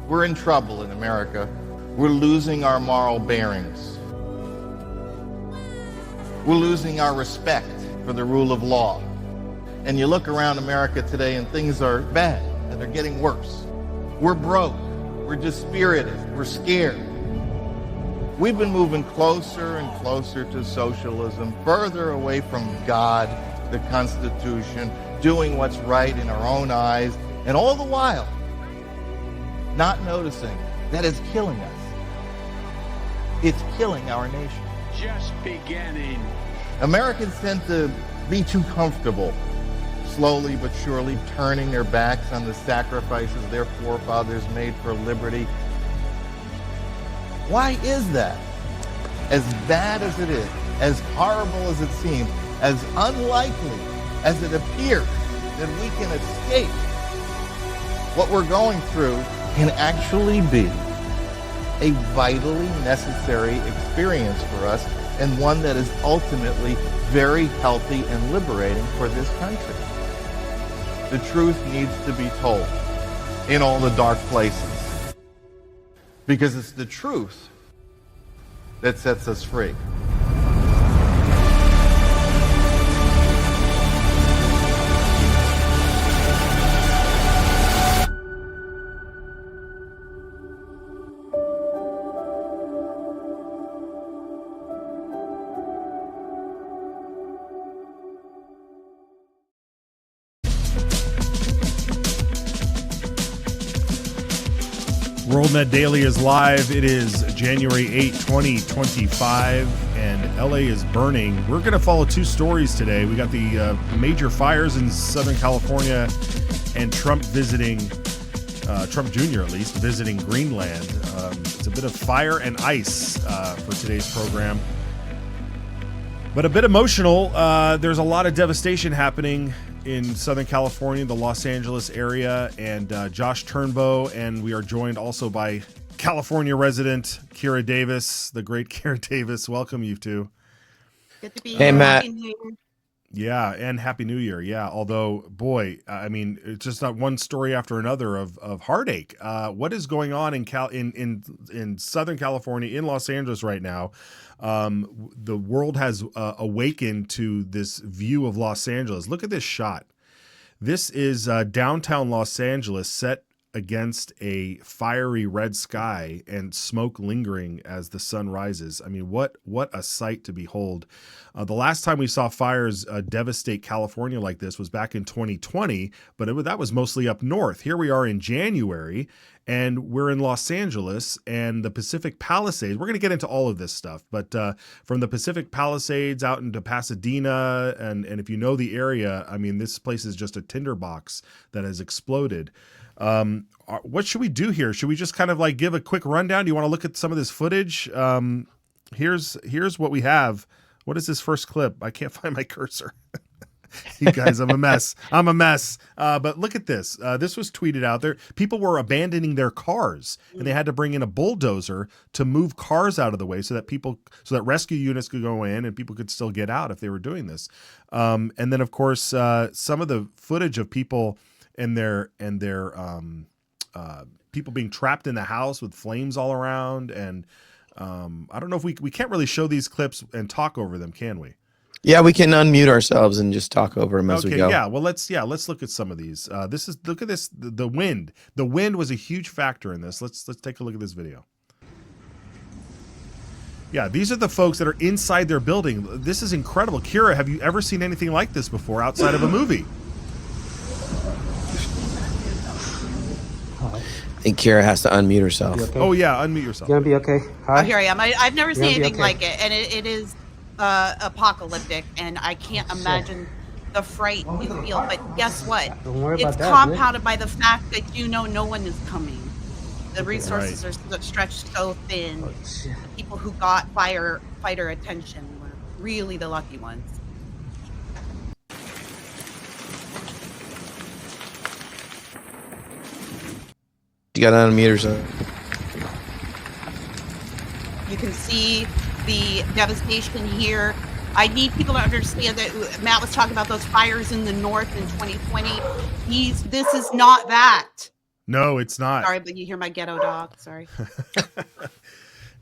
We're in trouble in America. We're losing our moral bearings. We're losing our respect for the rule of law. And you look around America today and things are bad and they're getting worse. We're broke. We're dispirited. We're scared. We've been moving closer and closer to socialism, further away from God, the Constitution, doing what's right in our own eyes, and all the while, not noticing that it's killing us. It's killing our nation. Just beginning. Americans tend to be too comfortable, slowly but surely turning their backs on the sacrifices their forefathers made for liberty. Why is that? As bad as it is, as horrible as it seems, as unlikely as it appears that we can escape, what we're going through can actually be a vitally necessary experience for us, and one that is ultimately very healthy and liberating for this country. The truth needs to be told in all the dark places, because it's the truth that sets us free. WorldNetDaily is live. It is January 8, 2025, and LA is burning. We're going to follow two stories today. We got the major fires in Southern California and Trump visiting, Trump Jr. at least, visiting Greenland. It's a bit of fire and ice for today's program, but a bit emotional. There's a lot of devastation happening in Southern California, the Los Angeles area, and Josh Turnbow, and we are joined also by California resident Kira Davis, the great Kira Davis. Welcome, you two. Good to be here. Hey, Matt. Yeah, and Happy New Year. Yeah, although, boy, I mean, it's just not one story after another of heartache. What is going on in Southern California, in Los Angeles right now? The world has awakened to this view of Los Angeles. Look at this shot. This is downtown Los Angeles set against a fiery red sky and smoke lingering as the sun rises. I mean, what a sight to behold. The last time we saw fires devastate California like this was back in 2020, but that was mostly up north. Here we are in January, and we're in Los Angeles and the Pacific Palisades. We're going to get into all of this stuff, but from the Pacific Palisades out into Pasadena, and if you know the area, I mean, this place is just a tinderbox that has exploded. What should we do here? Should we just kind of like give a quick rundown? Do you want to look at some of this footage? Here's what we have. What is this first clip? I can't find my cursor. You guys, I'm a mess. But look at this. This was tweeted out there. People were abandoning their cars, and they had to bring in a bulldozer to move cars out of the way so that rescue units could go in and people could still get out if they were doing this. And then, of course, some of the footage of people and their people being trapped in the house with flames all around. And I don't know if we can't really show these clips and talk over them, can we? Yeah, we can unmute ourselves and just talk over them as we go. Yeah. Well, let's look at some of these. Look at this. The wind. The wind was a huge factor in this. Let's take a look at this video. Yeah, these are the folks that are inside their building. This is incredible. Kira, have you ever seen anything like this before outside of a movie? I think Kira has to unmute herself. Okay? Oh yeah, unmute yourself. You're gonna be okay. Hi. Oh, here I am. I've never seen anything like it, and it is apocalyptic, and I can't imagine the fright you feel. But guess what? Don't worry It's about that, compounded by the fact that no one is coming. The resources are stretched so thin. Oh, shit. The people who got fighter attention were really the lucky ones. You got to unmute herself. You can see the devastation here. I need people to understand that Matt was talking about those fires in the north in 2020. This is not that. No, it's not. Sorry, but you hear my ghetto dog. Sorry.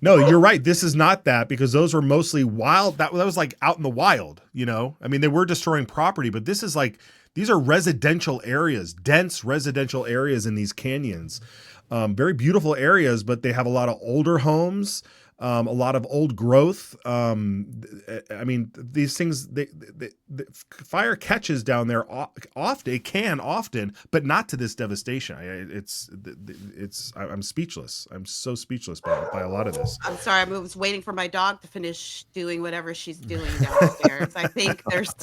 No, you're right. This is not that, because those were mostly wild. That was like out in the wild, you know? I mean, they were destroying property, but this is like, these are residential areas, dense residential areas in these canyons. Very beautiful areas, but they have a lot of older homes, a lot of old growth. I mean, these things, the fire catches down there often. It can often, but not to this devastation. I'm speechless. I'm so speechless by a lot of this. I'm sorry. I was waiting for my dog to finish doing whatever she's doing downstairs. I think there's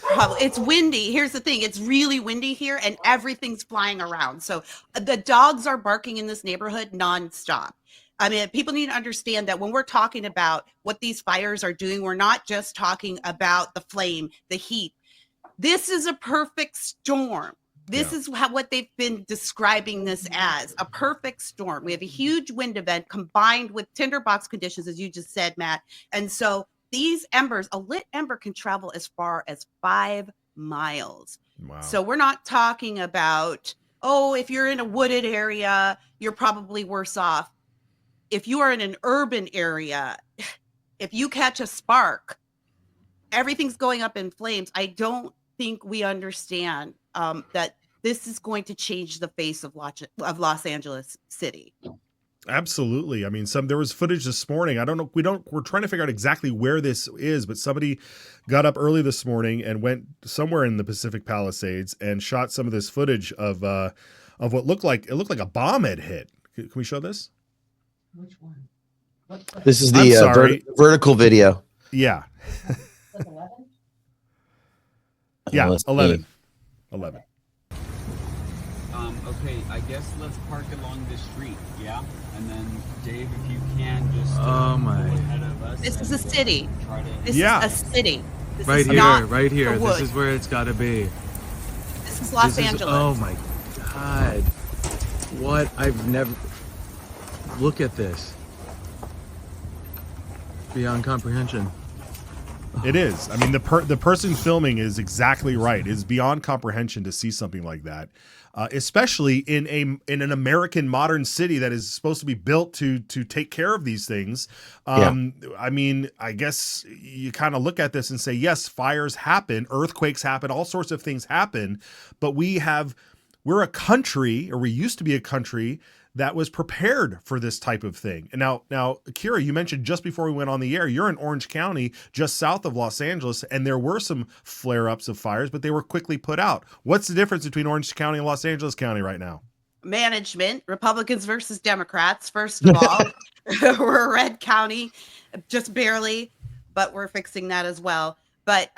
probably, it's windy. Here's the thing. It's really windy here and everything's flying around. So the dogs are barking in this neighborhood nonstop. I mean, people need to understand that when we're talking about what these fires are doing, we're not just talking about the flame, the heat. This is a perfect storm. This is what they've been describing this as, a perfect storm. We have a huge wind event combined with tinderbox conditions, as you just said, Matt. And so these embers, a lit ember can travel as far as 5 miles. Wow. So we're not talking about, oh, if you're in a wooded area, you're probably worse off. If you are in an urban area, if you catch a spark, everything's going up in flames. I don't think we understand that this is going to change the face of Los Angeles City. Absolutely. I mean, there was footage this morning. I don't know. We're trying to figure out exactly where this is, but somebody got up early this morning and went somewhere in the Pacific Palisades and shot some of this footage of what looked like a bomb had hit. Can we show this? Which one? This is the vertical video. Yeah. Like 11? Yeah, Let's 11. see. 11. Okay, I guess let's park along this street, yeah? And then, Dave, if you can just Oh my. go ahead of us. This and is a city. Try to, This Yeah. is a city. This Right is here, not right here. the This woods. is where it's got to be. This is Los This is- Angeles. oh my God. What? I've never. Look at this. Beyond comprehension. It is. I mean, the person filming is exactly right. It's beyond comprehension to see something like that, especially in an American modern city that is supposed to be built to take care of these things. I mean, I guess you kind of look at this and say, yes, fires happen, earthquakes happen, all sorts of things happen, but we're a country, or we used to be a country, that was prepared for this type of thing. And now, Kira, you mentioned just before we went on the air, you're in Orange County, just south of Los Angeles, and there were some flare-ups of fires, but they were quickly put out. What's the difference between Orange County and Los Angeles County right now? Management, Republicans versus Democrats. First of all, we're a red county, just barely, but we're fixing that as well. But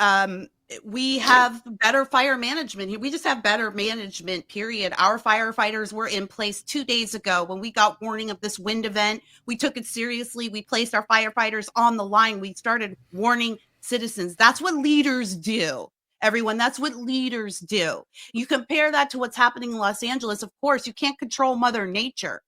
we have better fire management here. We just have better management, period. Our firefighters were in place 2 days ago. When we got warning of this wind event, we took it seriously. We placed our firefighters on the line. We started warning citizens. That's what leaders do. Everyone, that's what leaders do. You compare that to what's happening in Los Angeles. Of course, you can't control Mother Nature,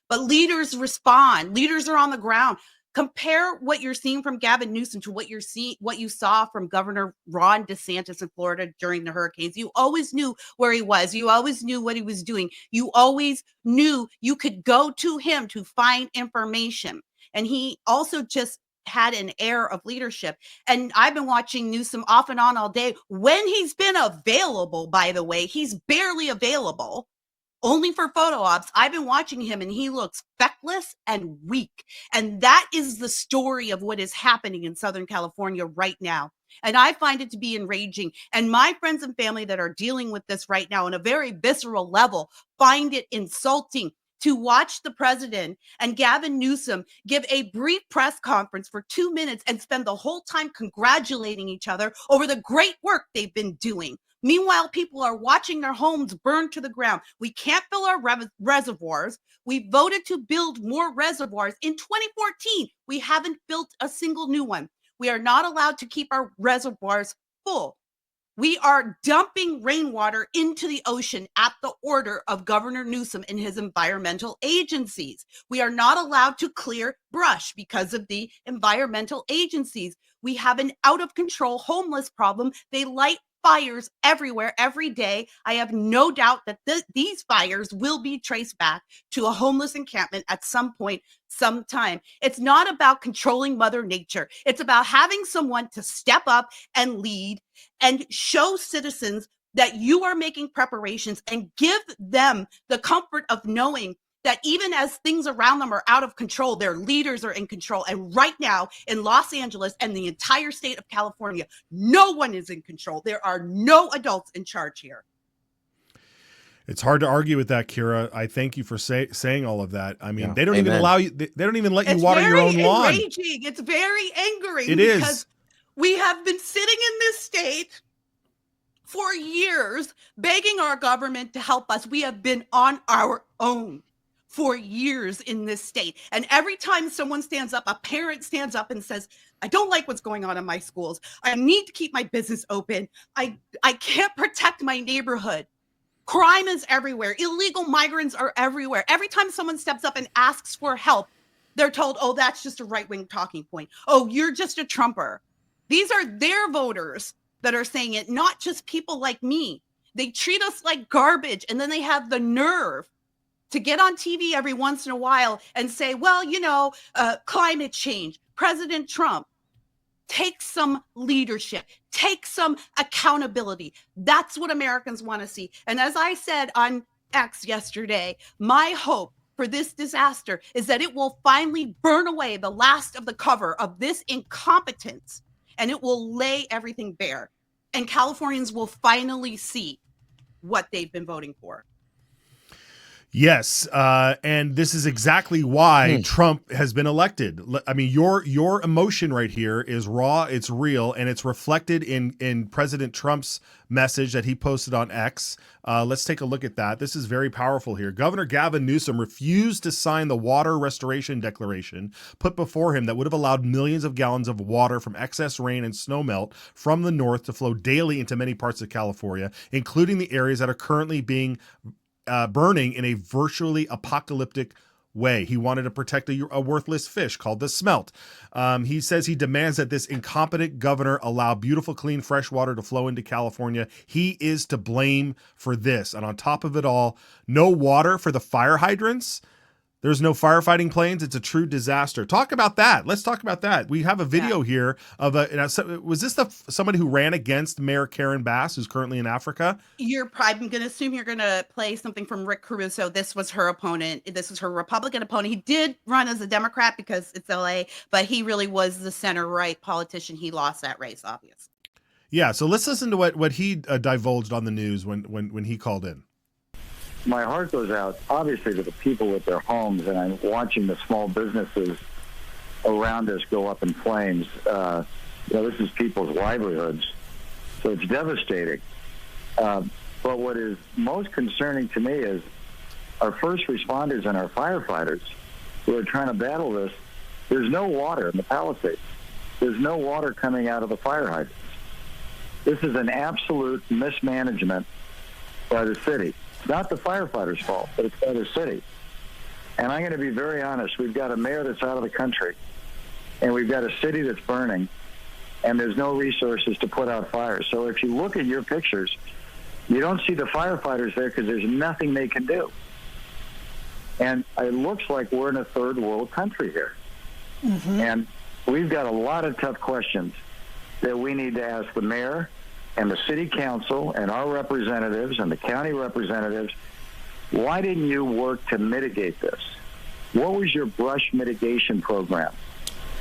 but leaders respond. Leaders are on the ground. Compare what you're seeing from Gavin Newsom to what you saw from Governor Ron DeSantis in Florida during the hurricanes. You always knew where he was. You always knew what he was doing. You always knew you could go to him to find information. And he also just had an air of leadership. And I've been watching Newsom off and on all day. When he's been available, by the way, he's barely available. Only for photo ops. I've been watching him and he looks feckless and weak. And that is the story of what is happening in Southern California right now. And I find it to be enraging. And my friends and family that are dealing with this right now on a very visceral level find it insulting to watch the president and Gavin Newsom give a brief press conference for 2 minutes and spend the whole time congratulating each other over the great work they've been doing. Meanwhile, people are watching their homes burn to the ground. We can't fill our reservoirs. We voted to build more reservoirs. In 2014, we haven't built a single new one. We are not allowed to keep our reservoirs full. We are dumping rainwater into the ocean at the order of Governor Newsom and his environmental agencies. We are not allowed to clear brush because of the environmental agencies. We have an out of control homeless problem. They light fires everywhere every day. I have no doubt that these fires will be traced back to a homeless encampment at some point, sometime. It's not about controlling Mother Nature. It's about having someone to step up and lead and show citizens that you are making preparations and give them the comfort of knowing that even as things around them are out of control, their leaders are in control. And right now in Los Angeles and the entire state of California, no one is in control. There are no adults in charge here. It's hard to argue with that, Kira. I thank you for saying all of that. I mean, Yeah. they don't even Amen. allow you. They don't even let you water your own lawn. It's very enraging. It's very angering. It is. Because we have been sitting in this state for years, begging our government to help us. We have been on our own for years in this state. And every time someone stands up, a parent stands up and says, I don't like what's going on in my schools. I need to keep my business open. I can't protect my neighborhood. Crime is everywhere. Illegal migrants are everywhere. Every time someone steps up and asks for help, they're told, oh, that's just a right-wing talking point. Oh, you're just a Trumper. These are their voters that are saying it, not just people like me. They treat us like garbage, and then they have the nerve to get on TV every once in a while and say, well, climate change, President Trump, take some leadership, take some accountability. That's what Americans want to see. And as I said on X yesterday, my hope for this disaster is that it will finally burn away the last of the cover of this incompetence, and it will lay everything bare. And Californians will finally see what they've been voting for. Yes, and this is exactly why Trump has been elected. I mean, your emotion right here is raw, it's real, and it's reflected in President Trump's message that he posted on X. Let's take a look at that. This is very powerful here. Governor Gavin Newsom refused to sign the water restoration declaration put before him that would have allowed millions of gallons of water from excess rain and snowmelt from the north to flow daily into many parts of California, including the areas that are currently being burning in a virtually apocalyptic way. He wanted to protect a worthless fish called the smelt. He says he demands that this incompetent governor allow beautiful, clean, fresh water to flow into California. He is to blame for this. And on top of it all, no water for the fire hydrants. There's no firefighting planes. It's a true disaster. Talk about that. Let's talk about that. We have a video here of was this somebody who ran against Mayor Karen Bass, who's currently in Africa? I'm going to assume you're going to play something from Rick Caruso. This was her opponent. This was her Republican opponent. He did run as a Democrat because it's LA, but he really was the center-right politician. He lost that race, obviously. Yeah. So let's listen to what he divulged on the news when he called in. My heart goes out, obviously, to the people with their homes, and I'm watching the small businesses around us go up in flames. This is people's livelihoods, so it's devastating. But what is most concerning to me is our first responders and our firefighters who are trying to battle this. There's no water in the Palisades. There's no water coming out of the fire hydrants. This is an absolute mismanagement by the city. Not the firefighters' fault, but it's by the city. And I'm going to be very honest. We've got a mayor that's out of the country, and we've got a city that's burning, and there's no resources to put out fires. So if you look at your pictures, you don't see the firefighters there because there's nothing they can do. And it looks like we're in a third world country here. Mm-hmm. And we've got a lot of tough questions that we need to ask the mayor and the city council and our representatives and the county representatives. Why didn't you work to mitigate this? What was your brush mitigation program?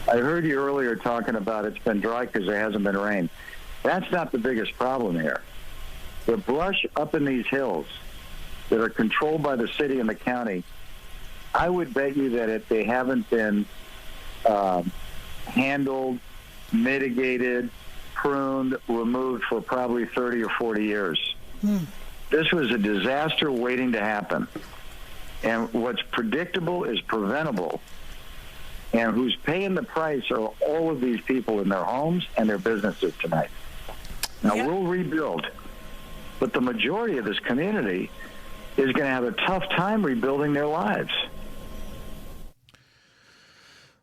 I heard you earlier talking about it's been dry because there hasn't been rain. That's not the biggest problem here. The brush up in these hills that are controlled by the city and the county, I would bet you that they haven't been handled, mitigated, pruned, removed for probably 30 or 40 years. This was a disaster waiting to happen. And what's predictable is preventable. And who's paying the price are all of these people in their homes and their businesses tonight. Now, we'll rebuild, but the majority of this community is going to have a tough time rebuilding their lives.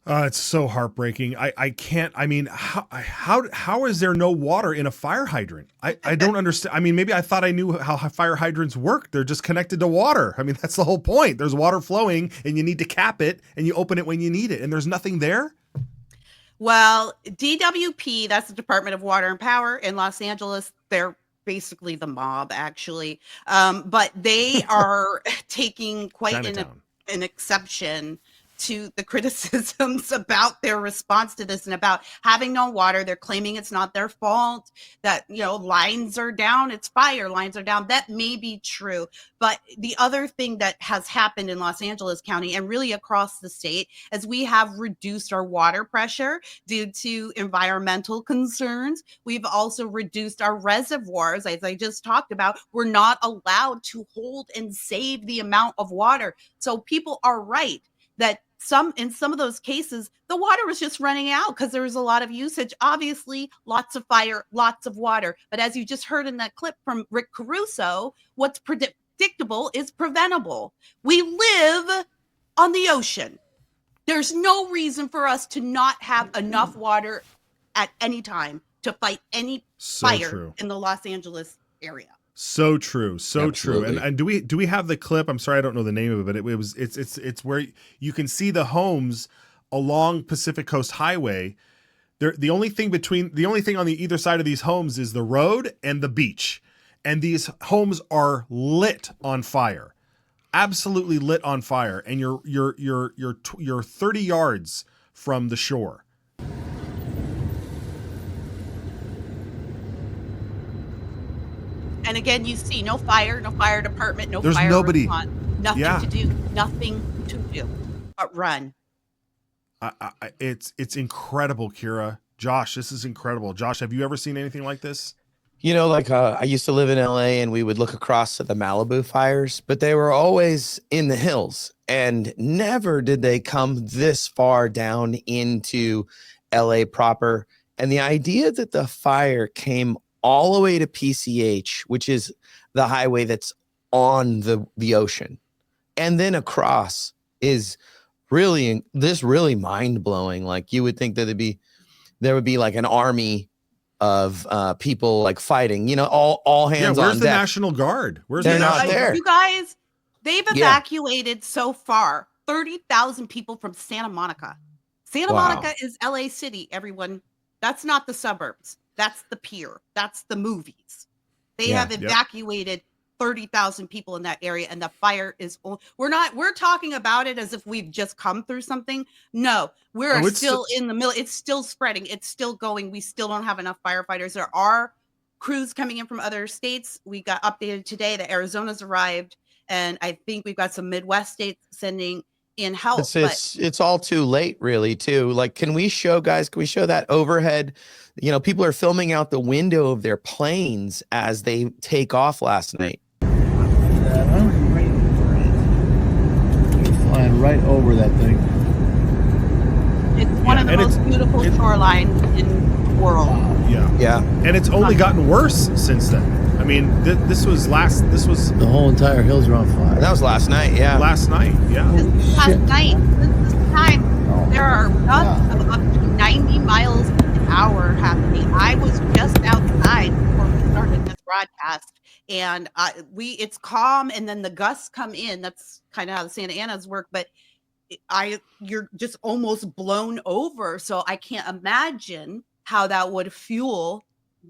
It's so heartbreaking. I can't. I mean, how is there no water in a fire hydrant? I don't understand. I mean, maybe I thought I knew how fire hydrants work. They're just connected to water. I mean, that's the whole point. There's water flowing, and you need to cap it, and you open it when you need it, and there's nothing there. Well, DWP, that's the Department of Water and Power in Los Angeles. They're basically the mob, actually, but they are taking quite an exception to the criticisms about their response to this and about having no water. They're claiming it's not their fault, that, you know, lines are down, it's fire, lines are down. That may be true. But the other thing that has happened in Los Angeles County and really across the state is we have reduced our water pressure due to environmental concerns. We've also reduced our reservoirs, as I just talked about. We're not allowed to hold and save the amount of water. So people are right that in some of those cases, the water was just running out because there was a lot of usage. Obviously, lots of fire, lots of water. But as you just heard in that clip from Rick Caruso, what's predictable is preventable. We live on the ocean. There's no reason for us to not have enough water at any time to fight any fire in the Los Angeles area. So true. So Absolutely. true. And do we have the clip? I'm sorry, I don't know the name of it, but it's where you can see the homes along Pacific Coast Highway. The only thing on the either side of these homes is the road and the beach. And these homes are lit on fire. Absolutely lit on fire. And you're 30 yards from the shore. And again, you see no fire department, There's fire nobody. response, nothing to do but run. It's incredible, Kira. Josh, this is incredible. Josh, have you ever seen anything like this? You know, like I used to live in LA and we would look across at the Malibu fires, but they were always in the hills and never did they come this far down into LA proper. And the idea that the fire came all the way to PCH, which is the highway that's on the ocean, and then across is really mind blowing. Like you would think that there would be like an army of people like fighting, you know, all hands on where's the deck. National Guard? They're not there. You guys, they've evacuated so far 30,000 people from Santa Monica. Santa Monica is LA City, everyone. That's not the suburbs. That's the pier. That's the movies. They have evacuated 30,000 people in that area, and the fire is. We're talking about it as if we've just come through something. No, we're still in the middle. It's still spreading. It's still going. We still don't have enough firefighters. There are crews coming in from other states. We got updated today that Arizona's arrived, and I think we've got some Midwest states sending in help. It's all too late, really, too. Like, can we show that overhead? You know, people are filming out the window of their planes as they take off last night. Flying right over that thing. It's one of the most beautiful shorelines in the world. Yeah. And it's only gotten worse since then. I mean, this was the whole entire hills are on fire. That was last night. Yeah. Last night. Yeah. Last night. This time, there are gusts of up to 90 miles an hour happening. I was just outside before we started this broadcast, and it's calm, and then the gusts come in. That's kind of how the Santa Ana's work, but you're just almost blown over. So I can't imagine how that would fuel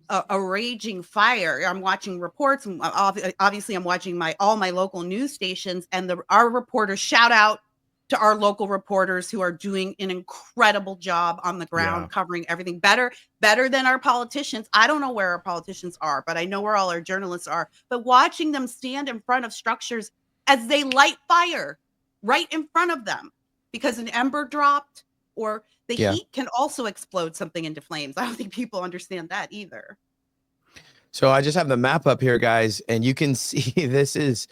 a raging fire. I'm watching reports, and obviously I'm watching all my local news stations, and our reporters, shout out to our local reporters who are doing an incredible job on the ground, covering everything better than our politicians. I don't know where our politicians are, but I know where all our journalists are. But watching them stand in front of structures as they light fire right in front of them because an ember dropped, or the heat can also explode something into flames. I don't think people understand that either. So I just have the map up here, guys, and you can see this is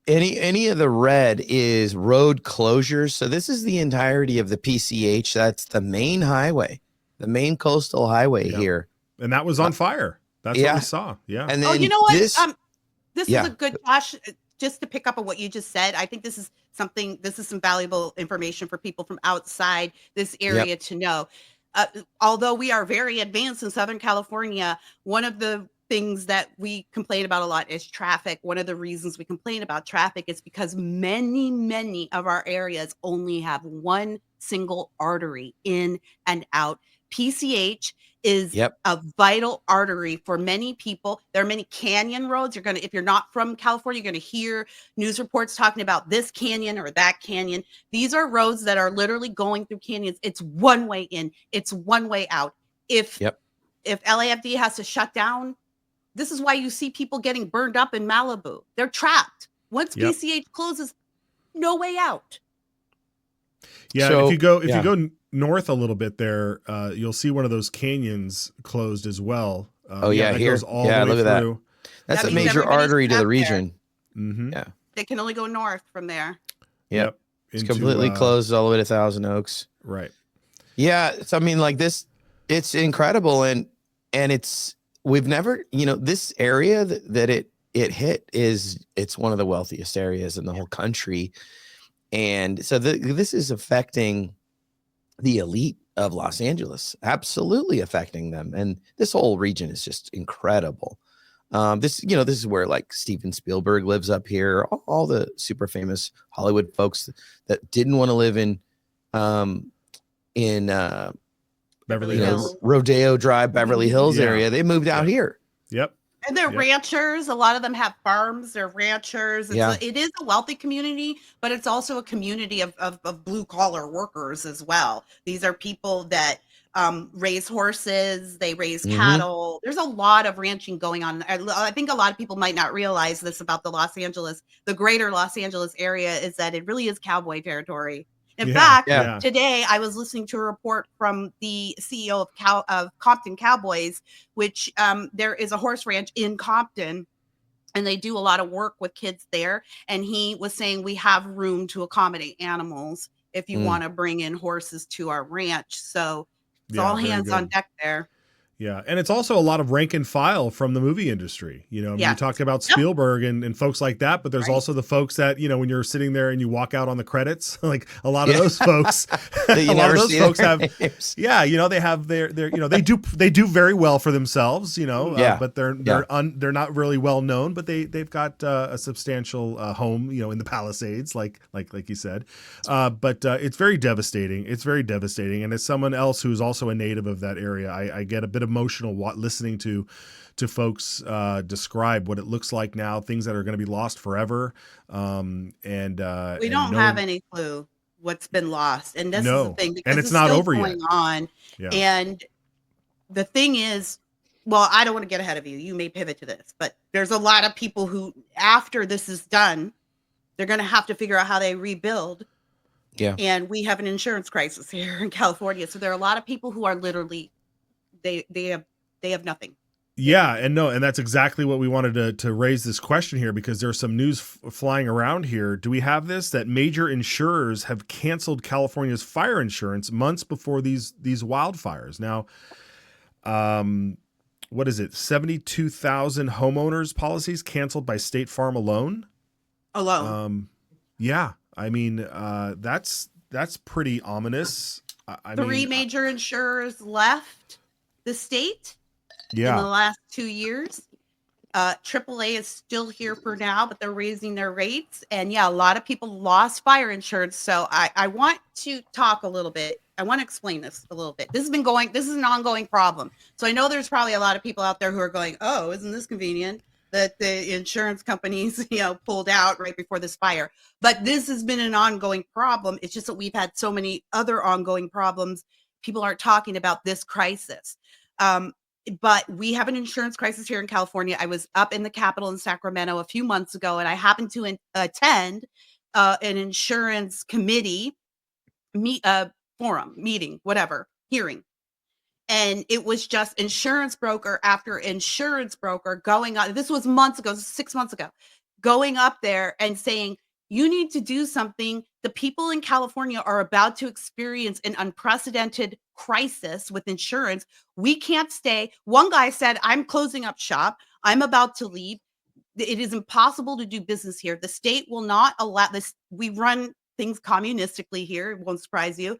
any of the red is road closures. So this is the entirety of the PCH. That's the main highway, the main coastal highway here. And that was on fire. That's what we saw. Yeah. And then you know what? This is a good, Josh. just to pick up on what you just said, I think this is some valuable information for people from outside this area to know. Although we are very advanced in Southern California, one of the things that we complain about a lot is traffic. One of the reasons we complain about traffic is because many of our areas only have one single artery in and out. PCH is a vital artery for many people. There are many canyon roads. If you're not from California, you're going to hear news reports talking about this canyon or that canyon. These are roads that are literally going through canyons. It's one way in, it's one way out. If LAFD has to shut down, this is why you see people getting burned up in Malibu. They're trapped. Once PCH closes, no way out. Yeah, so, if you go north a little bit there, you'll see one of those canyons closed as well. That goes all the way look at through. That's a major artery to the region. Mm-hmm. Yeah, they can only go north from there. Yep. It's completely closed all the way to Thousand Oaks. Right. Yeah, so I mean, like this, it's incredible, and we've never, this area that it hit it's one of the wealthiest areas in the whole country. And so this is affecting the elite of Los Angeles, absolutely affecting them. And this whole region is just incredible. This is where like Steven Spielberg lives up here, all the super famous Hollywood folks that didn't want to live in Beverly Hills, Rodeo Drive, Beverly Hills area. They moved out here. Yep. And they're ranchers. A lot of them have farms. They're ranchers. It is a wealthy community, but it's also a community of blue collar workers as well. These are people that raise horses. They raise cattle. There's a lot of ranching going on. I think a lot of people might not realize this about the greater Los Angeles area, is that it really is cowboy territory. In fact, today I was listening to a report from the CEO of Compton Cowboys, which there is a horse ranch in Compton, and they do a lot of work with kids there. And he was saying we have room to accommodate animals if you want to bring in horses to our ranch. So it's all hands on deck there. Yeah, and it's also a lot of rank and file from the movie industry. You talked about Spielberg and folks like that, but there's also the folks that, when you're sitting there and you walk out on the credits, like a lot of those folks, a lot of those folks have, they have their they do very well for themselves, but they're not really well known, but they've got a substantial home, in the Palisades, like you said, but it's very devastating. It's very devastating, and as someone else who's also a native of that area, I get a bit emotional listening to folks describe what it looks like now, things that are going to be lost forever. We don't have any clue what's been lost. And this is the thing, because and it's not over going on. Yeah. And the thing is, well, I don't want to get ahead of you. You may pivot to this, but there's a lot of people who, after this is done, they're going to have to figure out how they rebuild. Yeah. And we have an insurance crisis here in California. So there are a lot of people who are literally they have nothing. Yeah, and that's exactly what we wanted to raise this question here, because there's some news flying around here. Do we have this, that major insurers have canceled California's fire insurance months before these wildfires? Now, what is it? 72,000 homeowners policies canceled by State Farm alone. Yeah, I mean, that's pretty ominous. Three major insurers left the state in the last 2 years. AAA is still here for now, but they're raising their rates. And a lot of people lost fire insurance. So I want to talk a little bit. I want to explain this a little bit. This is an ongoing problem. So I know there's probably a lot of people out there who are going, oh, isn't this convenient that the insurance companies, pulled out right before this fire. But this has been an ongoing problem. It's just that we've had so many other ongoing problems. People aren't talking about this crisis. But we have an insurance crisis here in California. I was up in the Capitol in Sacramento a few months ago, and I happened to attend an insurance committee hearing. And it was just insurance broker after insurance broker going on. This was months ago, 6 months ago, going up there and saying, you need to do something. The people in California are about to experience an unprecedented crisis with insurance. We can't stay. One guy said, I'm closing up shop. I'm about to leave. It is impossible to do business here. The state will not allow this. We run things communistically here. It won't surprise you.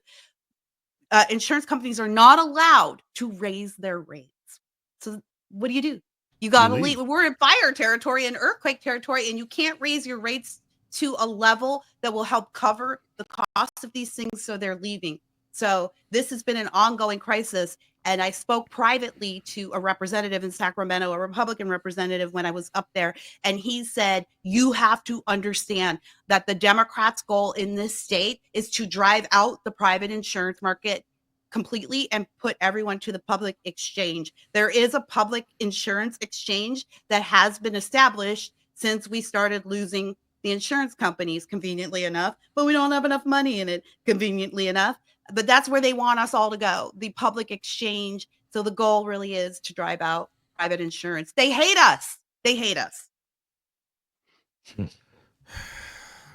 Insurance companies are not allowed to raise their rates. So what do? You got to leave. We're in fire territory and earthquake territory, and you can't raise your rates to a level that will help cover the cost of these things. So they're leaving. So this has been an ongoing crisis. And I spoke privately to a representative in Sacramento, a Republican representative, when I was up there. And he said, you have to understand that the Democrats' goal in this state is to drive out the private insurance market completely and put everyone to the public exchange. There is a public insurance exchange that has been established since we started losing the insurance companies, conveniently enough, but we don't have enough money in it, conveniently enough. But that's where they want us all to go, the public exchange. So the goal really is to drive out private insurance. They hate us. They hate us.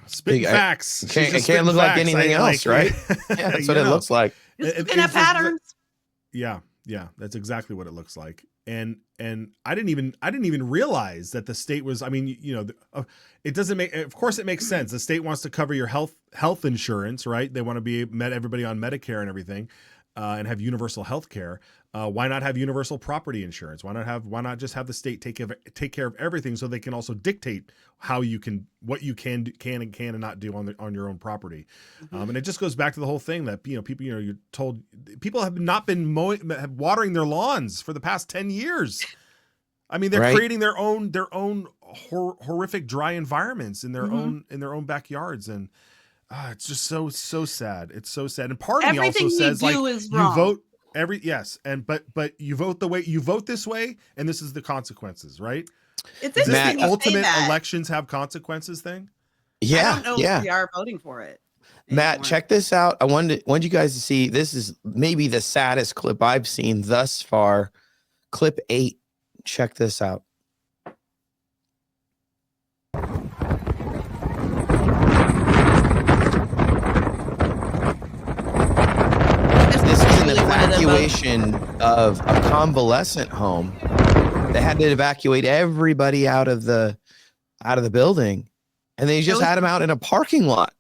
Spitting facts. It can't look like anything else, right? Yeah, that's what it looks like. Looking at patterns. Yeah, that's exactly what it looks like. And I didn't even realize that the state was. I mean, it doesn't make. Of course, it makes sense. The state wants to cover your health insurance, right? They want to be everybody on Medicare and everything, and have universal health care. Why not have universal property insurance? Why not just have the state take care of everything, so they can also dictate what you can and not do on your own property. And it just goes back to the whole thing that people you're told people have not been watering their lawns for the past 10 years. I mean, they're creating their own horrific dry environments in their own backyards, and it's just so sad. It's so sad. And part of me also says, like, you vote. But you vote you vote this way, and this is the consequences, right? It's is this interesting the ultimate elections have consequences thing? Yeah, I don't know if we are voting for it. Matt, check this out. I wanted you guys to see. This is maybe the saddest clip I've seen thus far. Clip 8. Check this out. Evacuation of a convalescent home. They had to evacuate everybody out of the building, and they just had them out in a parking lot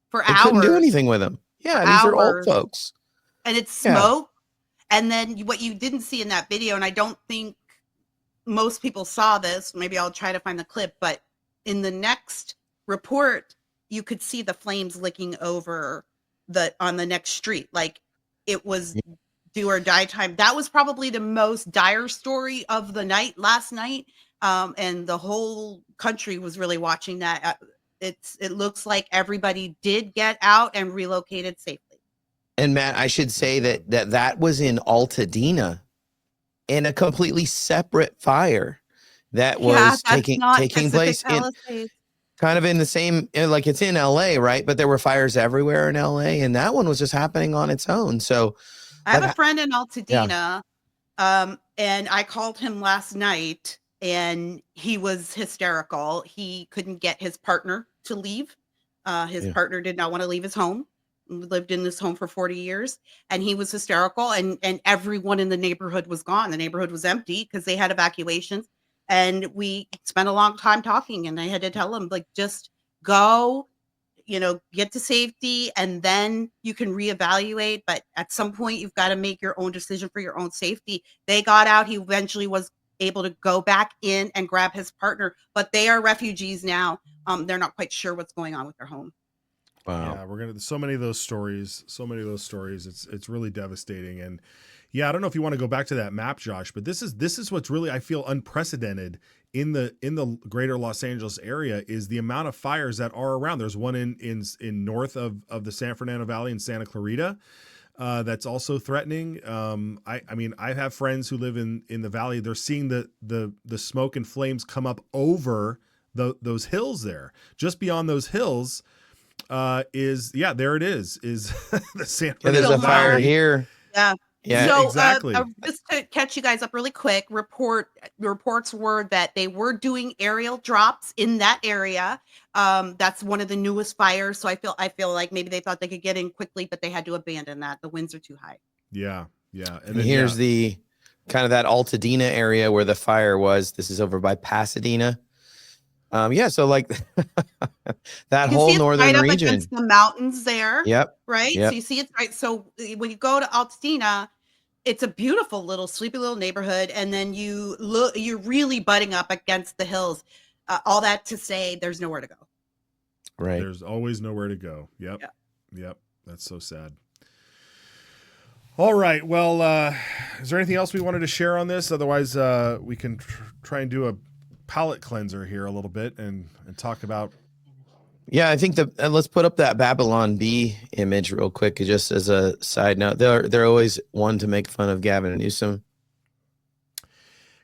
for hours. Couldn't do anything with them. Yeah, these are old folks, and it's smoke. And then what you didn't see in that video, and I don't think most people saw this. Maybe I'll try to find the clip, but in the next report, you could see the flames licking over on the next street, like. It was do or die time. That was probably the most dire story of the night last night. And the whole country was really watching that. It looks like everybody did get out and relocated safely. And Matt, I should say that was in Altadena, in a completely separate fire that was taking place in kind of in the same, like, it's in LA, right? But there were fires everywhere in LA, and that one was just happening on its own. So I have a friend in Altadena, and I called him last night, and he was hysterical. He couldn't get his partner to leave. His partner did not want to leave his home. We lived in this home for 40 years, and he was hysterical, and everyone in the neighborhood was gone. The neighborhood was empty because they had evacuations. And we spent a long time talking, and I had to tell him, like, just go, get to safety, and then you can reevaluate. But at some point, you've got to make your own decision for your own safety. They got out. He eventually was able to go back in and grab his partner, but they are refugees now. They're not quite sure what's going on with their home. Wow. Yeah, so many of those stories. It's really devastating. And yeah, I don't know if you want to go back to that map, Josh, but this is what's really, I feel, unprecedented in the greater Los Angeles area is the amount of fires that are around. There's one in north of the San Fernando Valley in Santa Clarita that's also threatening. I mean, I have friends who live in the valley. They're seeing the smoke and flames come up over those hills there. Just beyond those hills there it is the San Fernando There's a fire here. Yeah, so, exactly. Just to catch you guys up really quick, reports were that they were doing aerial drops in that area. That's one of the newest fires. So I feel like maybe they thought they could get in quickly, but they had to abandon that. The winds are too high. Yeah. And then here's the kind of that Altadena area where the fire was. This is over by Pasadena. Yeah, so like that You can whole see it's right northern up region. against the mountains there, Yep. right? So Yep. you see it's right. So when you go to Altadena, it's a beautiful little sleepy little neighborhood, and then you're really butting up against the hills. All that to say, there's nowhere to go. Right. There's always nowhere to go. Yep. Yeah. Yep. That's so sad. All right. Well, is there anything else we wanted to share on this? Otherwise, we can try and do a palate cleanser here a little bit and talk about. Yeah, I think let's put up that Babylon Bee image real quick, just as a side note. They're always one to make fun of Gavin Newsom.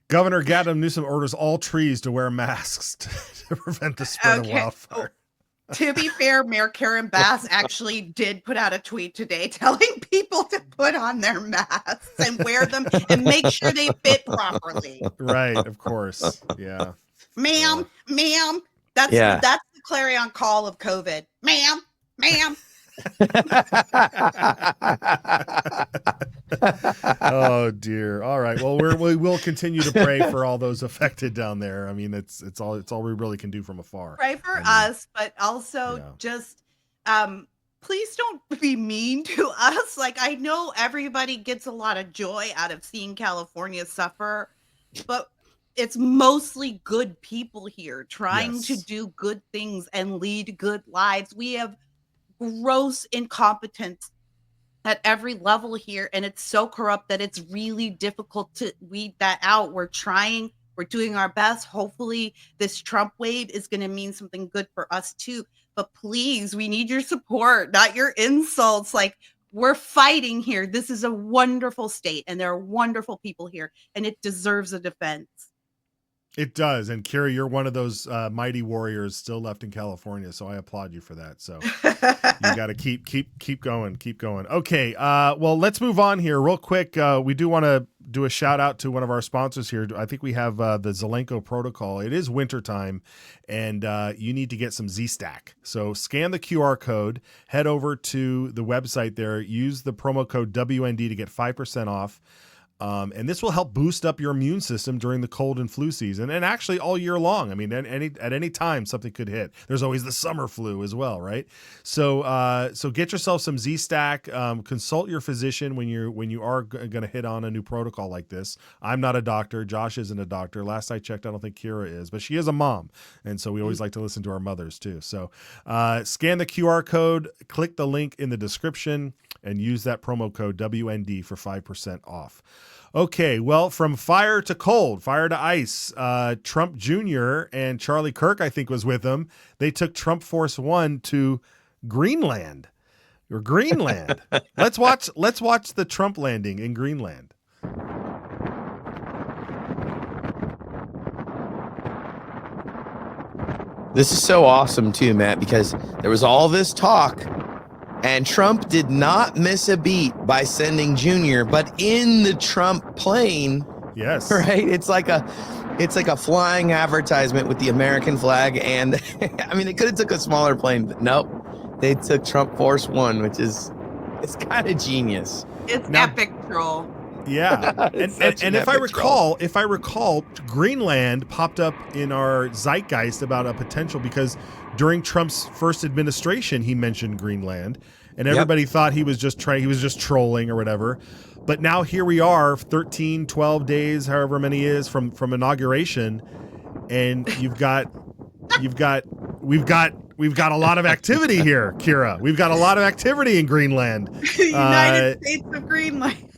Governor Gavin Newsom orders all trees to wear masks to prevent the spread of wildfire. To be fair, Mayor Karen Bass actually did put out a tweet today telling people to put on their masks and wear them and make sure they fit properly. Right, of course. Yeah. Ma'am, that's the clarion call of COVID. Ma'am. Oh dear. All right. Well, we will continue to pray for all those affected down there. I mean, it's all we really can do from afar. Pray for us, but also just please don't be mean to us. Like, I know everybody gets a lot of joy out of seeing California suffer, but it's mostly good people here trying to do good things and lead good lives. We have gross incompetence at every level here, and it's so corrupt that it's really difficult to weed that out. We're doing our best. Hopefully this Trump wave is going to mean something good for us too, but please, we need your support, not your insults. Like, we're fighting here. This is a wonderful state, and there are wonderful people here, and it deserves a defense. It does. And Kira, you're one of those mighty warriors still left in California. So I applaud you for that. So you got to keep going. Okay. Well, let's move on here real quick. We do want to do a shout out to one of our sponsors here. I think we have the Zelenko protocol. It is wintertime, and you need to get some Z-Stack. So scan the QR code, head over to the website there, use the promo code WND to get 5% off. And this will help boost up your immune system during the cold and flu season, and actually all year long. I mean, at any time something could hit. There's always the summer flu as well, right? So get yourself some Z-Stack. Consult your physician when you are going to hit on a new protocol like this. I'm not a doctor. Josh isn't a doctor. Last I checked, I don't think Kira is, but she is a mom, and so we always like to listen to our mothers too. So scan the QR code, click the link in the description, and use that promo code WND for 5% off. Okay, well, from fire to cold, fire to ice, Trump Jr. and Charlie Kirk, I think, was with him. They took Trump Force One to Greenland. Let's watch the Trump landing in Greenland. This is so awesome too, Matt, because there was all this talk, and Trump did not miss a beat by sending Junior, but in the Trump plane. Yes. Right? It's like a flying advertisement with the American flag, and I mean, they could have took a smaller plane, but nope. They took Trump Force One, it's kind of genius. It's epic, troll. Yeah. and if I recall, Greenland popped up in our zeitgeist about a potential, because during Trump's first administration, he mentioned Greenland, and everybody thought he was just trolling or whatever. But now here we are, 13, 12 days, however many is from inauguration, and we've got a lot of activity here, Kira. We've got a lot of activity in Greenland. United States of Greenland.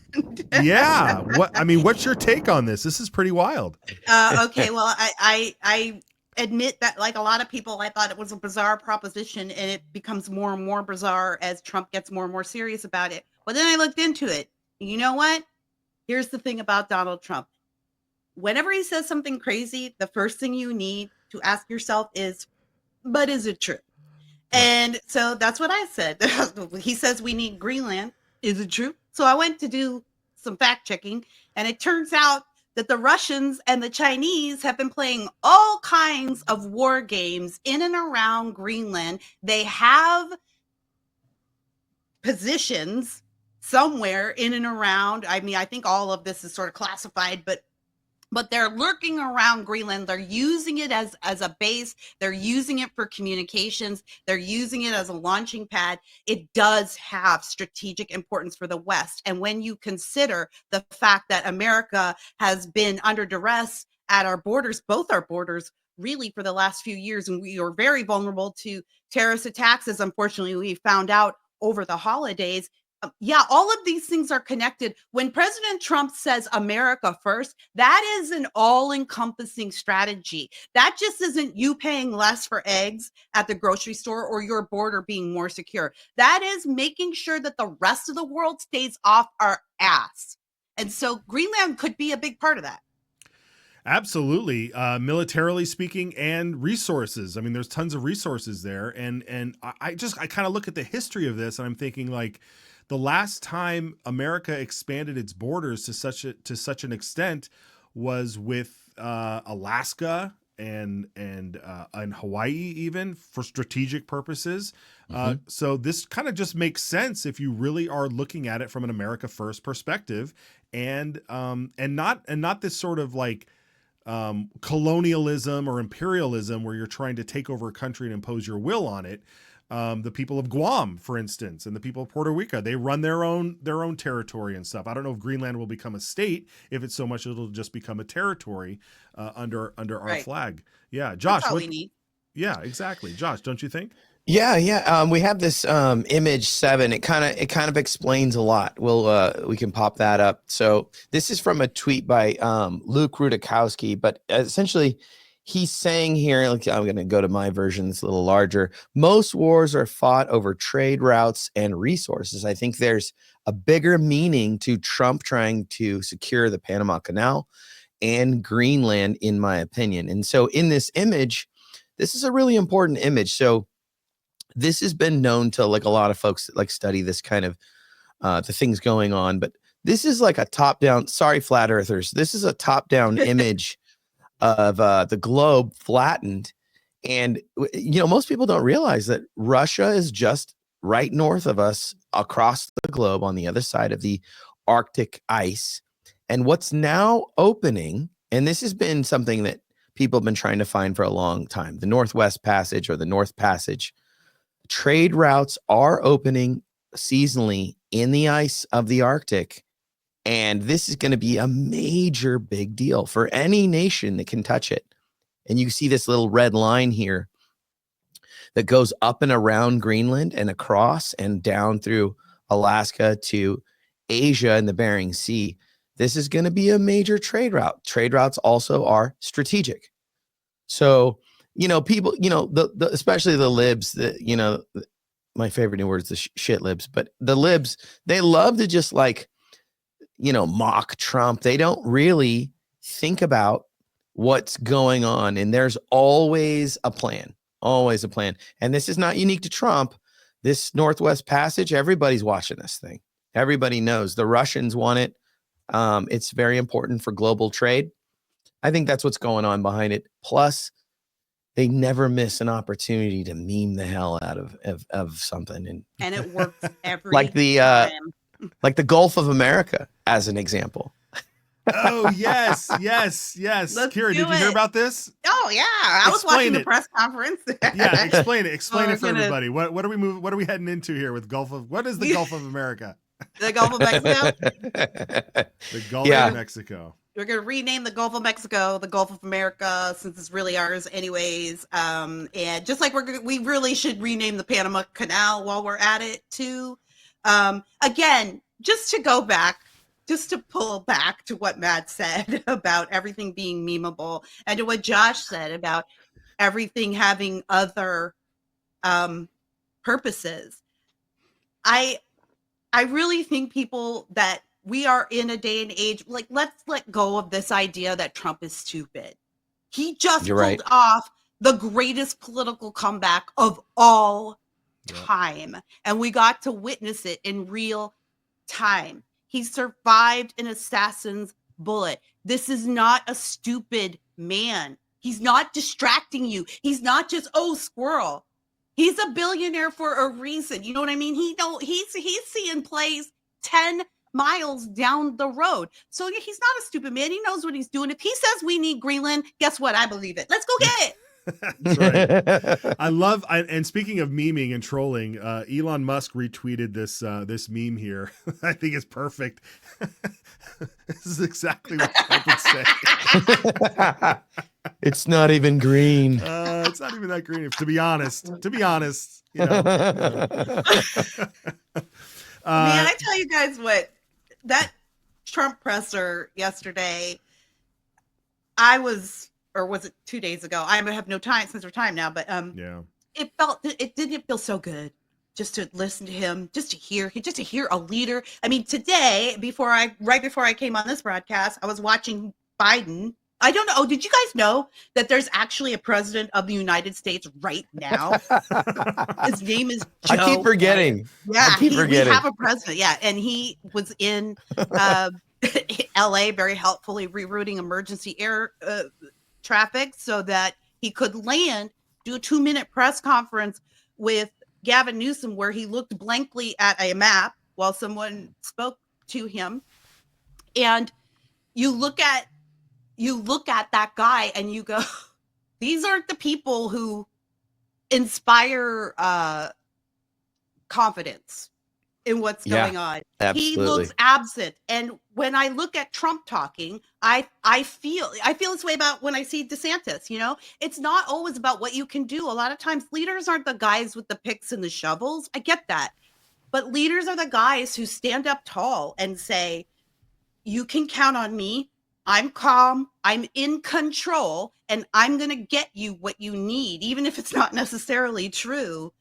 Yeah. What's your take on this? This is pretty wild. Okay. Well, I admit that, like a lot of people, I thought it was a bizarre proposition, and it becomes more and more bizarre as Trump gets more and more serious about it. But then I looked into it. You know what? Here's the thing about Donald Trump. Whenever he says something crazy, the first thing you need to ask yourself is, but is it true? And so that's what I said. He says we need Greenland. Is it true? So I went to do some fact checking, and it turns out that the Russians and the Chinese have been playing all kinds of war games in and around Greenland. They have positions somewhere in and around. I mean, I think all of this is sort of classified, but but they're lurking around Greenland. They're using it as a base. They're using it for communications. They're using it as a launching pad. It does have strategic importance for the West. And when you consider the fact that America has been under duress at our borders, both our borders, really for the last few years, and we are very vulnerable to terrorist attacks, as unfortunately we found out over the holidays. Yeah, all of these things are connected. When President Trump says America first, that is an all-encompassing strategy. That just isn't you paying less for eggs at the grocery store or your border being more secure. That is making sure that the rest of the world stays off our ass. And so Greenland could be a big part of that. Absolutely, militarily speaking, and resources. I mean, there's tons of resources there, and I kind of look at the history of this, and I'm thinking like, the last time America expanded its borders to such an extent was with Alaska and Hawaii, even for strategic purposes. So this kind of just makes sense if you really are looking at it from an America first perspective, and not this sort of like colonialism or imperialism where you're trying to take over a country and impose your will on it. The people of Guam, for instance, and the people of Puerto Rico, they run their own territory and stuff. I don't know if Greenland will become a state, if it's so much it'll just become a territory under our flag. Yeah, Josh, that's all we need. Yeah, exactly. Josh, don't you think? Yeah. We have this image 7. It kind of explains a lot. We can pop that up. So this is from a tweet by Luke Rudakowski, but essentially he's saying here, like, I'm going to go to my version. It's a little larger. Most wars are fought over trade routes and resources. I think there's a bigger meaning to Trump trying to secure the Panama Canal and Greenland, in my opinion. And so in this image, this is a really important image. So this has been known to like a lot of folks that like study this kind of the things going on, but this is like a top-down, sorry, flat earthers. This is a top-down image of the globe flattened. And, most people don't realize that Russia is just right north of us across the globe on the other side of the Arctic ice. And what's now opening, and this has been something that people have been trying to find for a long time, the Northwest Passage or the North Passage, trade routes are opening seasonally in the ice of the Arctic. And this is going to be a major big deal for any nation that can touch it. And you see this little red line here that goes up and around Greenland and across and down through Alaska to Asia and the Bering Sea. This is going to be a major trade route. Trade routes also are strategic. So, people, especially the libs, my favorite new word is the shit libs, but the libs, they love to just like, mock Trump. They don't really think about what's going on. And there's always a plan. And this is not unique to Trump. This Northwest Passage, everybody's watching this thing. Everybody knows the Russians want it. It's very important for global trade. I think that's what's going on behind it. Plus, they never miss an opportunity to meme the hell out of something. And it works every like the time. Like the Gulf of America, as an example. Oh, yes. Kira, did you hear about this? Oh, yeah. I was watching the press conference. Yeah, explain it. Explain it for everybody. What are we heading into here with what is the Gulf of America? The Gulf of Mexico? The Gulf of Mexico. We're going to rename the Gulf of Mexico the Gulf of America, since it's really ours anyways. And just like we really should rename the Panama Canal while we're at it too. Again, just to pull back to what Matt said about everything being memeable, and to what Josh said about everything having other purposes. I really think people that we are in a day and age, like, let's let go of this idea that Trump is stupid. He just pulled off the greatest political comeback of all time. And we got to witness it in real time. He survived an assassin's bullet. This is not a stupid man. He's not distracting you. He's not just, squirrel. He's a billionaire for a reason. You know what I mean? He's seeing plays 10 miles down the road. So he's not a stupid man. He knows what he's doing. If he says we need Greenland, guess what? I believe it. Let's go get it. That's right. And speaking of memeing and trolling, Elon Musk retweeted this meme here. I think it's perfect. This is exactly what Trump would say. It's not even green. It's not even that green. To be honest, you know. Man, I tell you guys what, that Trump presser yesterday, or was it 2 days ago? I have no time, sense of time now, but yeah, it didn't feel so good just to listen to him, just to hear a leader. I mean, today, right before I came on this broadcast, I was watching Biden. I don't know. Oh, did you guys know that there's actually a president of the United States right now? His name is Joe. I keep forgetting. Yeah, we have a president. Yeah, and he was in LA very helpfully rerouting emergency air traffic so that he could land, do a 2-minute press conference with Gavin Newsom where he looked blankly at a map while someone spoke to him. And you look at that guy and you go, these aren't the people who inspire confidence in what's going on. Absolutely. He looks absent. And when I look at Trump talking, I feel this way about when I see DeSantis, you know, it's not always about what you can do. A lot of times leaders aren't the guys with the picks and the shovels. I get that. But leaders are the guys who stand up tall and say, you can count on me. I'm calm, I'm in control, and I'm going to get you what you need, even if it's not necessarily true.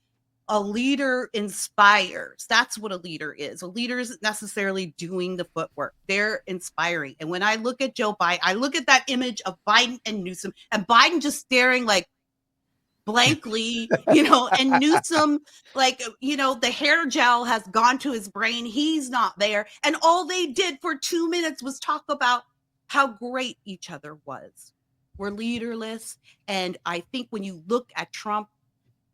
A leader inspires. That's what a leader is. A leader isn't necessarily doing the footwork. They're inspiring. And when I look at Joe Biden, I look at that image of Biden and Newsom, and Biden just staring like blankly, you know, and Newsom, like, you know, the hair gel has gone to his brain. He's not there. And all they did for 2 minutes was talk about how great each other was. We're leaderless. And I think when you look at Trump,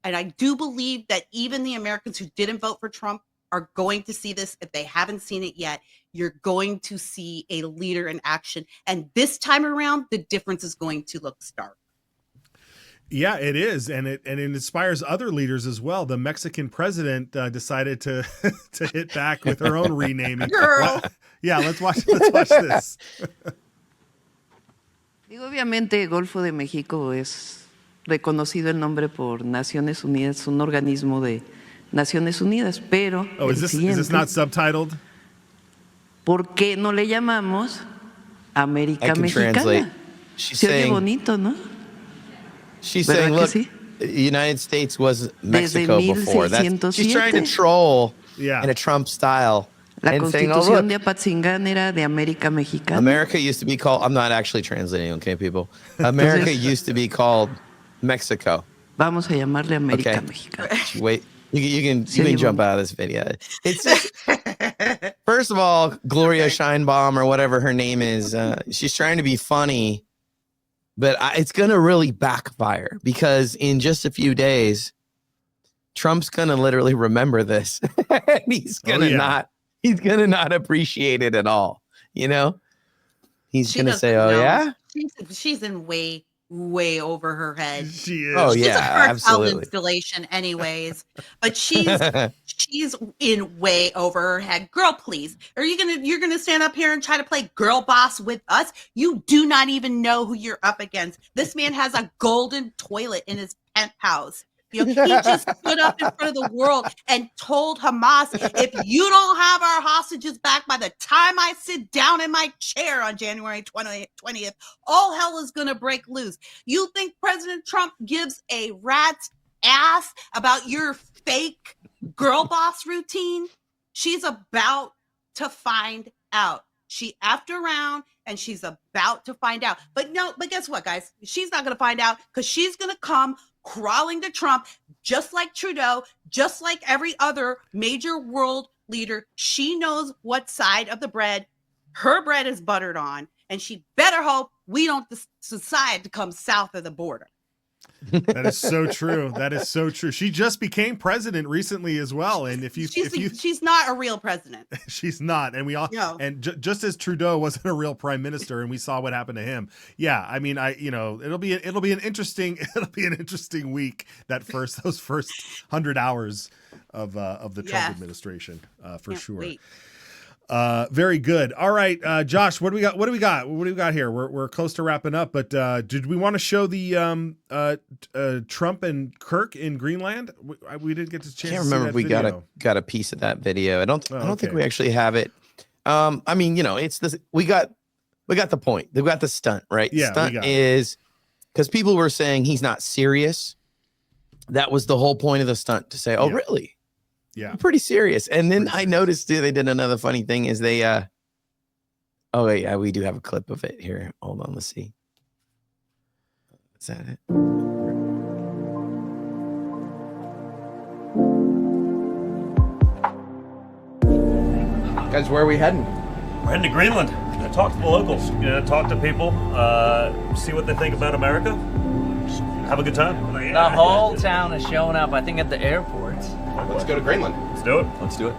and I do believe that even the Americans who didn't vote for Trump are going to see this. If they haven't seen it yet, you're going to see a leader in action. And this time around, the difference is going to look stark. Yeah, it is, and it inspires other leaders as well. The Mexican president decided to hit back with her own renaming. Girl. Yeah, let's watch this. Digo, obviamente, Golfo de México es reconocido el nombre por Naciones Unidas, un organismo de Naciones Unidas, pero is this not subtitled? ¿Por qué no le llamamos América Mexicana? Translate. She's Se oye saying, bonito, ¿no? She's saying, look, the United States was Mexico before. She's trying to troll in a Trump style. La and saying, Constitución de Apatzingán era de América Mexicana. America used to be called, I'm not actually translating, okay, people. America used to be called Mexico. Vamos a llamarle América Mexicana. Wait, you can jump out of this video. It's just, first of all, Gloria Scheinbaum or whatever her name is, she's trying to be funny, but it's going to really backfire because in just a few days, Trump's going to literally remember this. And he's going to not appreciate it at all. You know, he's going to say, "Oh yeah, she's in way over her head." She is. Oh She's yeah, a heartfelt absolutely. installation, anyways. But she's in way over her head. Girl, please, you're gonna stand up here and try to play girl boss with us? You do not even know who you're up against. This man has a golden toilet in his penthouse. You know, he just stood up in front of the world and told Hamas, if you don't have our hostages back by the time I sit down in my chair on January 20th, all hell is going to break loose. You think President Trump gives a rat's ass about your fake girl boss routine? She's about to find out. She effed around and she's about to find out. But guess what, guys? She's not going to find out because she's going to come crawling to Trump, just like Trudeau, just like every other major world leader. She knows what side of the bread her bread is buttered on, and she better hope we don't decide to come south of the border. That is so true. That is so true. She just became president recently as well. And she's not a real president. She's not. And we all No. and just as Trudeau wasn't a real prime minister, and we saw what happened to him. Yeah, I mean, it'll be an interesting week. Those first 100 hours of the Trump administration for sure. Wait. Very good. All right, Josh, what do we got? What do we got here? We're close to wrapping up, but did we want to show the Trump and Kirk in Greenland? We didn't get to chance. I can't remember if we got a piece of that video. I don't think we actually have it. I mean, it's this. We got the point. They've got the stunt, right? Yeah, stunt is because people were saying he's not serious. That was the whole point of the stunt, to say, "Oh, really? Yeah, pretty serious." And then I noticed too, they did another funny thing is they oh yeah, we do have a clip of it here. Hold on, let's see. Is that it? Guys, where are we heading? We're heading to Greenland. Gonna talk to the locals. Gonna talk to people. See what they think about America. Just have a good time. The whole town is showing up, I think, at the airport. Let's go to Greenland. Let's do it. Let's do it.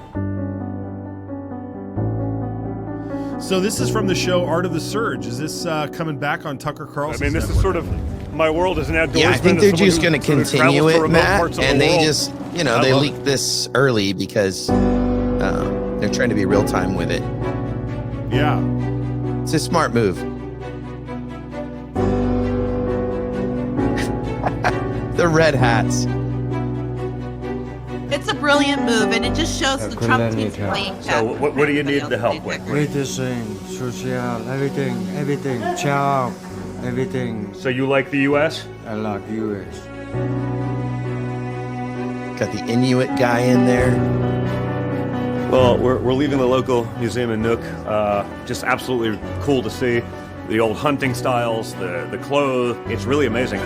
So this is from the show Art of the Surge. Is this coming back on Tucker Carlson? I mean, this is sort of my world as an outdoorsman. Yeah, I think they're just going to continue it, Matt. And they just, they leaked this early because they're trying to be real time with it. Yeah. It's a smart move. The red hats. It's a brilliant move, and it just shows the Trump team's playing. So what do you need the help with? Medicine, social, everything, job, everything. So you like the U.S.? I like U.S. Got the Inuit guy in there. Well, we're leaving the local museum in Nook. Just absolutely cool to see the old hunting styles, the clothes. It's really amazing.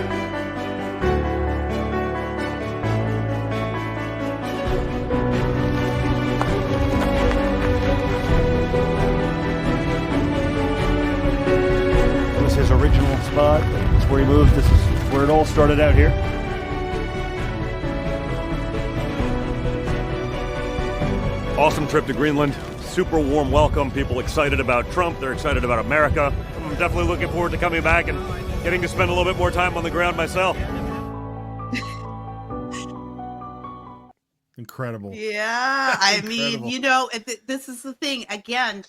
His original spot. It's where he moved. This is where it all started out here. Awesome trip to Greenland. Super warm welcome. People excited about Trump. They're excited about America. I'm definitely looking forward to coming back and getting to spend a little bit more time on the ground myself. Incredible. Yeah, I mean, this is the thing. Again,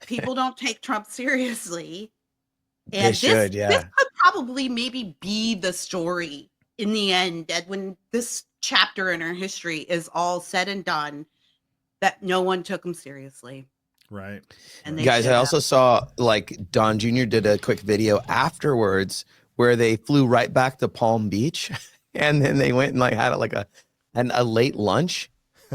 people don't take Trump seriously. And this could probably maybe be the story in the end, that when this chapter in our history is all said and done, that no one took him seriously. Right. And guys, I also saw Don Jr. did a quick video afterwards where they flew right back to Palm Beach, and then they went and had a late lunch.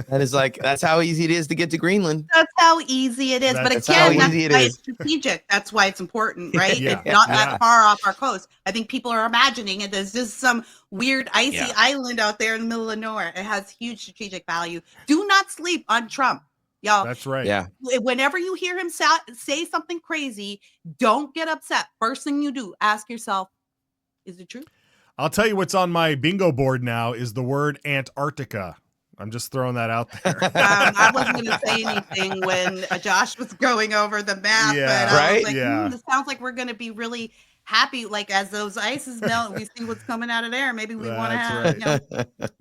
That is that's how easy it is to get to Greenland. That's how easy it is. But again, that's why it's strategic. That's why it's important, right? Yeah. It's not that far off our coast. I think people are imagining it. There's just some weird icy island out there in the middle of nowhere. It has huge strategic value. Do not sleep on Trump, y'all. That's right. Yeah. Whenever you hear him say something crazy, don't get upset. First thing you do, ask yourself, is it true? I'll tell you what's on my bingo board now is the word Antarctica. I'm just throwing that out there. I wasn't going to say anything when Josh was going over the map. Yeah, but I was right? This sounds like we're going to be really happy. As those ices melt, we see what's coming out of there. Maybe we want to have,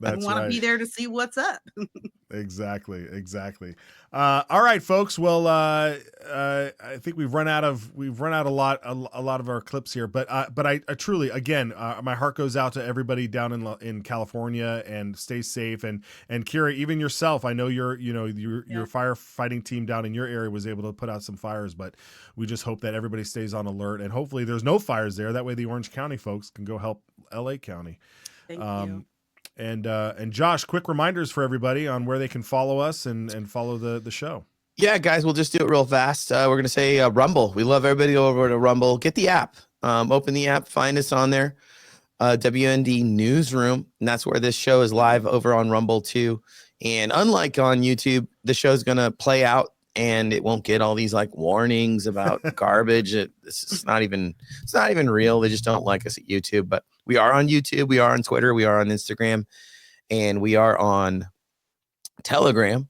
we want to be there to see what's up. Exactly. All right, folks. Well, I think we've run out a lot of our clips here, but I truly, again, my heart goes out to everybody down in California, and stay safe. And Kira, even yourself, I know your firefighting team down in your area was able to put out some fires, but we just hope that everybody stays on alert, and hopefully there's no fires there. That way the Orange County folks can go help LA County. Thank you. And Josh, quick reminders for everybody on where they can follow us and follow the show. Yeah, guys, we'll just do it real fast. We're going to say Rumble. We love everybody over to Rumble. Get the app. Open the app. Find us on there. WND Newsroom. And that's where this show is live over on Rumble too. And unlike on YouTube, the show's going to play out and it won't get all these like warnings about garbage. It's not even real. They just don't like us at YouTube. But we are on YouTube, we are on Twitter, we are on Instagram, and we are on Telegram,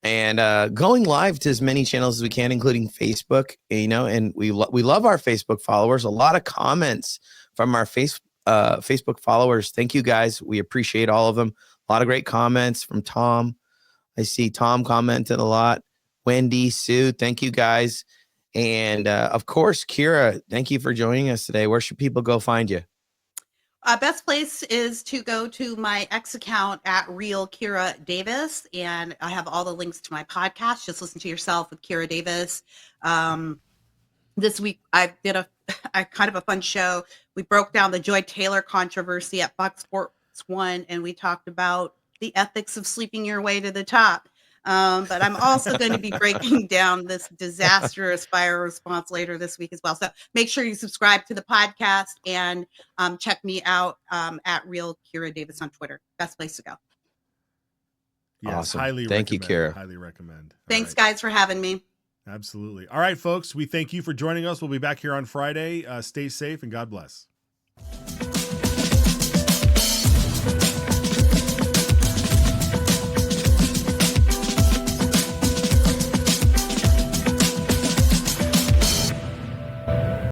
and going live to as many channels as we can, including Facebook. You know, and we love our Facebook followers. A lot of comments from our Facebook followers. Thank you guys. We appreciate all of them. A lot of great comments from Tom. I see Tom commented a lot. Wendy, Sue, thank you guys. And of course, Kira, thank you for joining us today. Where should people go find you? Best place is to go to my X account at Real Kira Davis, and I have all the links to my podcast. Just listen to yourself with Kira Davis. This week I did a kind of a fun show. We broke down the Joy Taylor controversy at Fox Sports 1, and we talked about the ethics of sleeping your way to the top. But I'm also going to be breaking down this disastrous fire response later this week as well. So make sure you subscribe to the podcast and check me out at Real Kira Davis on Twitter. Best place to go. Yes, awesome. Highly Thank you, recommend. Kira. Highly recommend. All Thanks, right. guys, for having me. Absolutely. All right, folks, we thank you for joining us. We'll be back here on Friday. Stay safe and God bless.